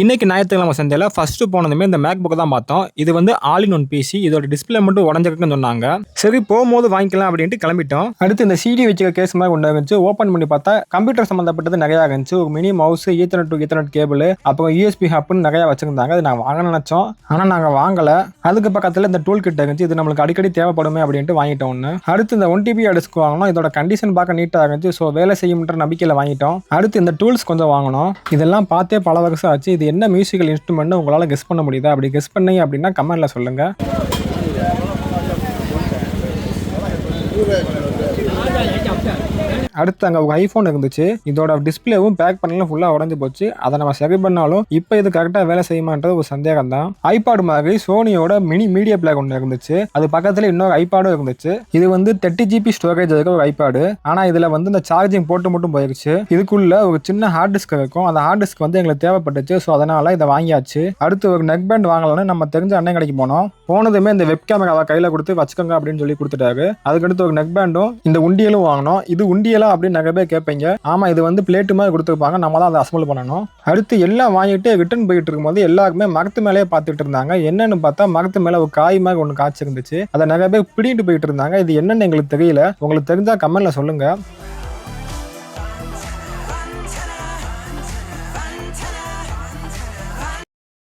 இன்னைக்கு ஞாயிற்றுக்கிழமை சந்தையில ஃபர்ஸ்ட் போனதுமே இந்த மேக் புக் தான் பார்த்தோம். இது வந்து ஆல் இன் ஒன் பிசி. இதோட டிஸ்பிளே மட்டும் உடஞ்சிருக்குன்னு சொன்னாங்க. சரி போகும்போது வாங்கிக்கலாம் அப்படின்ட்டு கிளம்பிட்டோம். அடுத்து இந்த சிடி வச்சுக்க கேஸ் மாதிரி ஒன்று இருந்துச்சு. ஓப்பன் பண்ணி பார்த்தா கம்ப்யூட்டர் சம்மந்தப்பட்டது நிறையா இருந்துச்சு. ஒரு mini mouse, ethernet to ethernet cable, அப்புறம் யூஎஸ்பி ஹப்னு நிறையா வச்சிருந்தாங்க. அது நாங்கள் வாங்க நினைச்சோம், ஆனால் நாங்கள் வாங்கல. அதுக்கு பக்கத்தில் இந்த டூல் கிட் இருந்துச்சு. இது நம்மளுக்கு அடிக்கடி தேவைப்படுமே அப்படின்ட்டு வாங்கிட்டோம் ஒன்று. அடுத்து இந்த 1 TB டிஸ்க் வாங்கணும். இதோட கண்டிஷன் பார்க்க நீட்டாக இருந்துச்சு. ஸோ வேலை செய்யும்ன்ற நம்பிக்கையில் வாங்கிட்டோம். அடுத்து இந்த டூல்ஸ் கொஞ்சம் வாங்கணும். இதெல்லாம் பார்த்தே பல வருஷம் ஆச்சு. இது என்ன மியூசிக்கல் இன்ஸ்ட்ருமெண்ட் உங்களால் கெஸ் பண்ண முடியுதா? அப்படி கெஸ் பண்ணீங்க அப்படின்னா கமெண்ட்ல சொல்லுங்க. அடுத்து அங்கே ஒரு ஐஃபோன் இருந்துச்சு. இதோட டிஸ்பிளேவும் பேக் பண்ணலாம் ஃபுல்லாக உடஞ்சி போச்சு. அதை நம்ம சரி பண்ணாலும் இப்போ இது கரெக்டாக வேலை செய்யுமான்றது ஒரு சந்தேகம் தான். ஐபாட் மாதிரி சோனியோட மினி மீடியா பிளாக் ஒன்று இருந்துச்சு. அது பக்கத்தில் இன்னொரு ஐபாடும் இருந்துச்சு. இது வந்து 30 GB ஸ்டோரேஜ் இருக்க ஒரு ஐபாடு. ஆனால் இதில் வந்து இந்த சார்ஜிங் போட்டு மட்டும் போயிருச்சு. இதுக்குள்ள ஒரு சின்ன ஹார்ட் டிஸ்க் இருக்கும். அந்த ஹார்ட் டிஸ்க் வந்து எங்களுக்கு தேவைப்பட்டுச்சு. ஸோ அதனால இதை வாங்கியாச்சு. அடுத்து ஒரு நெக் பேண்ட் வாங்கலாம்னு நம்ம தெரிஞ்ச அண்ணன் கடைக்கு போனோம். போனதுமே இந்த வெப் கேமராவை கையில் கொடுத்து வச்சுக்கோங்க அப்படின்னு சொல்லி கொடுத்துட்டாரு. அதுக்கடுத்து ஒரு நெக் பேண்டும் இந்த உண்டியலும் வாங்கணும். இது உண்டியலா அப்படின்னு நிறைய பேர் கேட்பீங்க. ஆமா, இது வந்து பிளேட்டு மாதிரி கொடுத்துருப்பாங்க. நம்ம தான் அதை அசம்பிள் பண்ணணும். அடுத்து எல்லாம் வாங்கிட்டு ரிட்டர்ன் போயிட்டு இருக்கும்போது எல்லாருக்குமே மரத்து மேலேயே பார்த்துட்டு இருந்தாங்க. என்னன்னு பார்த்தா மரத்து மேலே ஒரு காய் மாதிரி ஒன்று காய்ச்சி இருந்துச்சு. அதை நிறைய பேர் பிடிட்டு போயிட்டு இருந்தாங்க. இது என்னன்னு எங்களுக்கு தெரியல. உங்களுக்கு தெரிஞ்சா கமெண்ட்ல சொல்லுங்க.